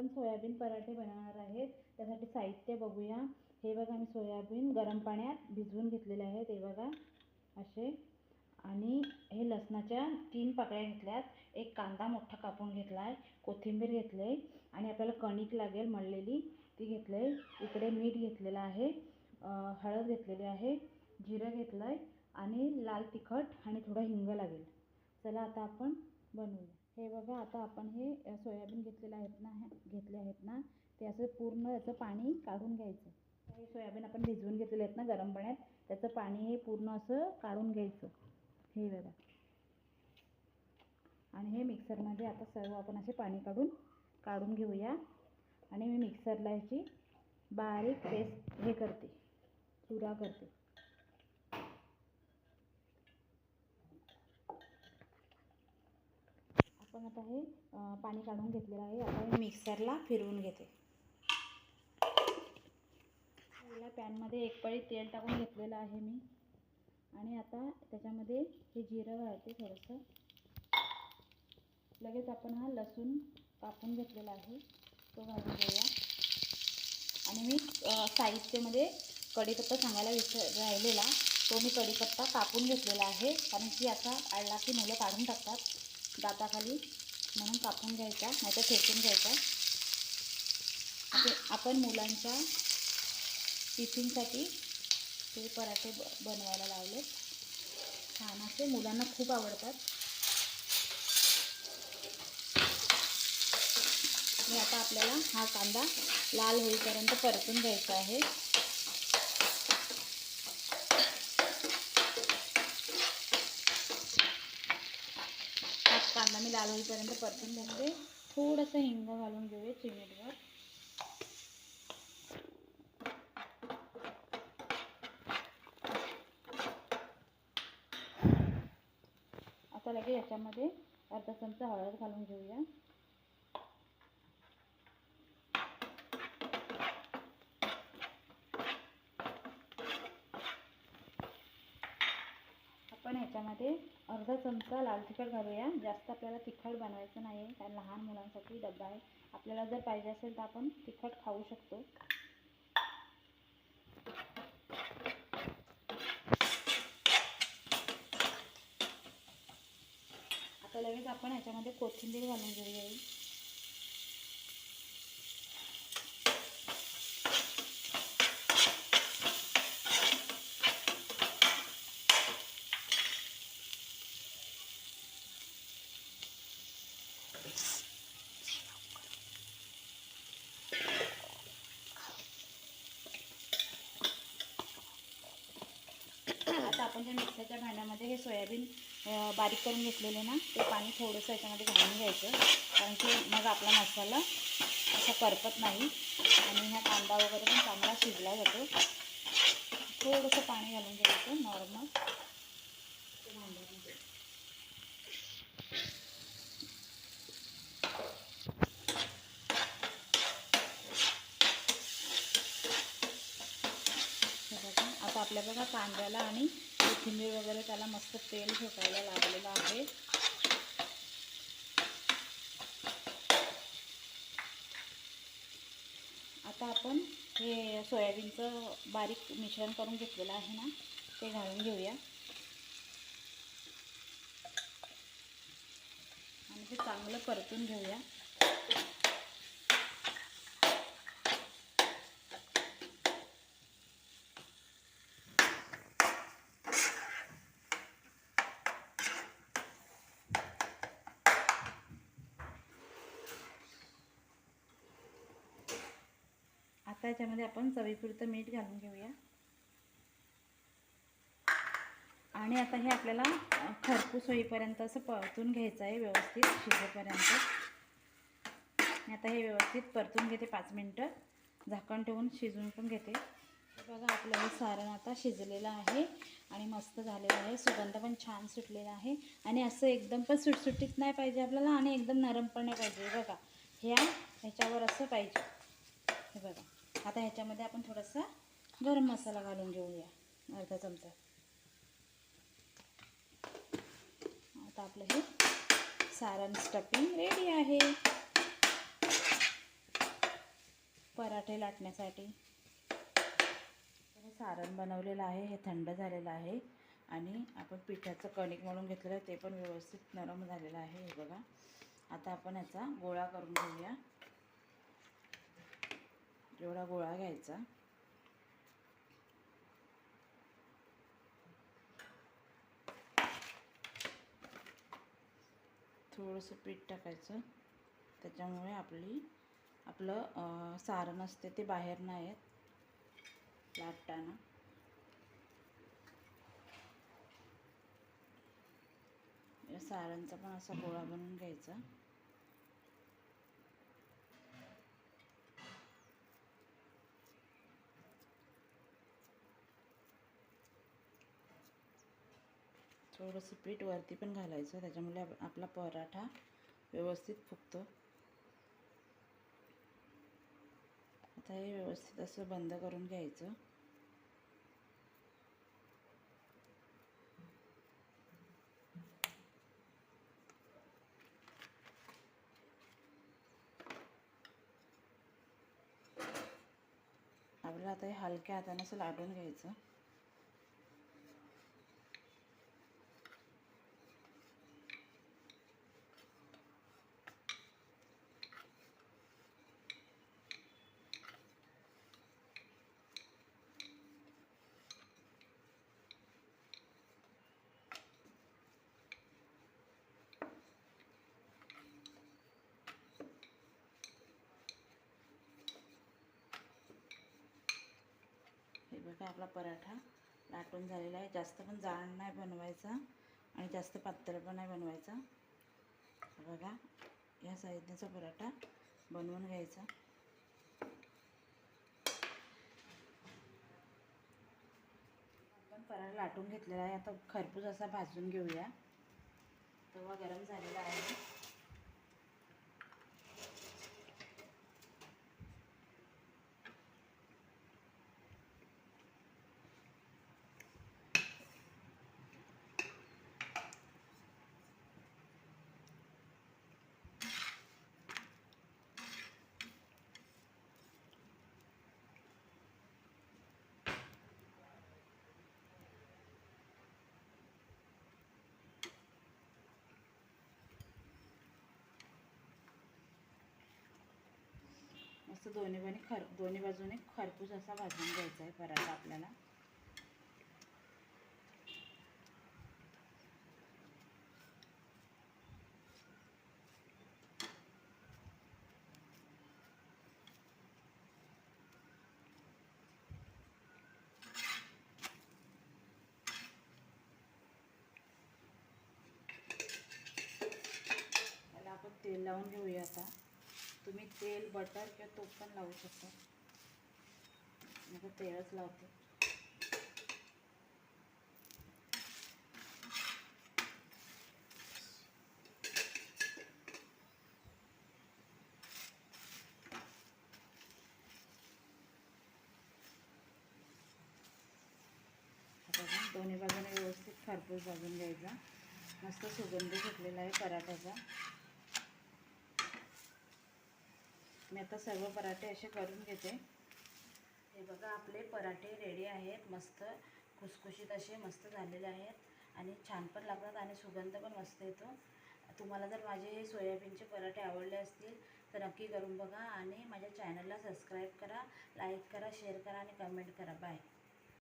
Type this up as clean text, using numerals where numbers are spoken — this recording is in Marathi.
आपण सोयाबीन पराठे बनवणार आहेत. त्यासाठी साहित्य बघूया. हे बघा, मी सोयाबीन गरम पाण्यात भिजवून घेतलेले आहेत, हे बघा असे. आणि हे लसणाच्या 3 पाकळ्या घेतल्यात, एक कांदा मोठा कापून घेतला आहे, कोथिंबीर घेतली आहे आणि आपल्याला कणिक लागेल मळलेली ती घेतली आहे. इकडे मीठ घेतलेलं आहे, हळद घेतलेली आहे, जिरं घेतलं आहे आणि लाल तिखट आणि थोडं हिंग लागेल. चला आता आपण बनवूया. हे बघा, आता आपण हे सोयाबीन घेतले आहेत ना ते असं पूर्ण याचं पाणी काढून घ्यायचं. हे सोयाबीन आपण भिजवून घेतलेले आहेत ना गरम पाण्यात, त्याचं पाणी हे पूर्ण असं काढून घ्यायचं, हे बघा. आणि हे मिक्सरमध्ये आता सर्व आपण असे पाणी काढून घेऊया. आणि मी मिक्सरला याची बारीक पेस्ट हे करते, चुरा करते. आपण आता हे पाणी काढून घेतलेलं आहे. आता मी मिक्सरला फिरवून घेते. पहिल्या पॅनमध्ये 1 पळी तेल टाकून घेतलेलं आहे मी. आणि आता त्याच्यामध्ये हे जिरं घालते थोडंसं. लगेच आपण हा लसूण कापून घेतलेला आहे तो घालून घेऊया. आणि मी साहित्यामध्ये कढीपत्ता सांगायला राहिलेला, तो मी कढीपत्ता कापून घेतलेला आहे. कारण की आता आळला की मुलं काढून टाकतात दाताखाली, म्हणून कापून घ्यायचा, नाहीतर फेकून घ्यायचा. आपण मुलांच्या टिफिनसाठी ते पराठे बनवायला लावले. छान असे मुलांना खूप आवडतात. आणि आता आपल्याला हा कांदा लाल होईपर्यंत परतून घ्यायचा आहे. हा कांदा मी लाल होईपर्यंत परतून घेते. थोडंसं हिंग घालून घेऊया चिमूटभर. आता लगेच याच्यामध्ये अर्धा चमचा हळद घालून घेऊया. आपण ह्याच्यामध्ये अर्धा चमचा लाल तिखट घालूया. जास्त आपल्याला तिखट बनवायचं नाही आहे, कारण लहान मुलांसाठी डबा आहे. आपल्याला जर पाहिजे असेल तर आपण तिखट खाऊ शकतो. आता लगेच आपण ह्याच्यामध्ये कोथिंबीर घालून घेऊया. आता आपण त्या मिक्सरच्या भांड्यामध्ये हे सोयाबीन बारीक करून घेतलेले ना, ते पाणी थोडंसं याच्यामध्ये घालून घ्यायचं, कारण की मग आपला मसाला असा करपत नाही आणि हा कांदा वगैरे पण चांगला शिजला जातो. थोडंसं पाणी घालून घ्यायचं नॉर्मल भांड्यामध्ये. आता आपल्या बघा कांद्याला आणि कोथिंबीर वगैरे त्याला मस्त तेल सुटायला लागलेलं आहे. आता आपण हे सोयाबीनचं बारीक मिश्रण करून घेतलेलं आहे ना, ते घालून घेऊया. आणि ते चांगलं परतून घेऊया. आता याच्यामध्ये आपण चवीपुरतं मीठ घालून घेऊया. आणि आता हे आपल्याला खरपूस होईपर्यंत असं परतून घ्यायचं आहे, व्यवस्थित शिजेपर्यंत. मी आता हे व्यवस्थित परतून घेते 5 मिनटं, झाकण ठेवून शिजवून पण घेते. बघा, आपलं हे सारण आता शिजलेलं आहे आणि मस्त झालेलं आहे. सुगंध पण छान सुटलेला आहे. आणि असं एकदम पण सुटसुटीत नाही पाहिजे आपल्याला आणि एकदम नरम पण नाही पाहिजे. बघा, ह्याच्यावर असं पाहिजे. हे बघा, आता ह्याच्यामध्ये आपण थोडासा गरम मसाला घालून घेऊया, अर्धा चमचा. आता आपलं हे सारण स्टफिंग रेडी आहे. पराठे लाटण्यासाठी. हे सारण बनवलेलं आहे, हे थंड झालेलं आहे आणि आपण पिठाचं कणिक मळून घेतलेलं आहे, ते पण व्यवस्थित नरम झालेलं आहे. हे बघा, आता आपण याचा गोळा करून घेऊया. एवढा गोळा घ्यायचा. थोडंसं पीठ टाकायचं, त्याच्यामुळे आपलं सारण असते ते बाहेर नाही येत लाटताना. या सारणचा पण असा गोळा बनवून घ्यायचा. थोडंसं पीठ वरती पण घालायचं, त्याच्यामुळे आपला पराठा व्यवस्थित फुगतो. आता हे व्यवस्थित असं बंद करून घ्यायचं. आपल्याला आता हे हलक्या हाताने असं लाटून घ्यायचं. हे बघा, आपला पराठा लाटून झालेला आहे. जास्त पण जाड नाही बनवायचा आणि जास्त पातळ पण नाही बनवायचा. बघा, या साईजचा पराठा बनवून घ्यायचा. आपण पराठा लाटून घेतलेला आहे. आता खरपूस असा भाजून घेऊया. तवा गरम झालेला आहे. मस्त दोन्ही बाजूने खरपूस असा भाजून घ्यायचा आहे पराठा आपल्याला. त्याला आपण तेल लावून घेऊया. आता तुम्ही तेल, बटर किंवा तूप पण लावू शकता. मी तर तेलच लावते. आता दोन्ही बाजूने व्यवस्थित खरपूस भाजून घ्यायचा. मस्त सुगंध सुटलेला आहे पराठ्याचा. मी आता सर्व पराठे असे करून घेते. हे बघा, आपले पराठे रेडी आहेत. मस्त खुसखुशीत असे मस्त झालेले आहेत आणि छान पण लागतात आणि सुगंध पण मस्त येतो. तुम्हाला जर माझे हे सोयाबीनचे पराठे आवडले असतील तर नक्की करून बघा आणि माझ्या चॅनलला सबस्क्राईब करा, लाईक करा, शेअर करा आणि कमेंट करा. बाय.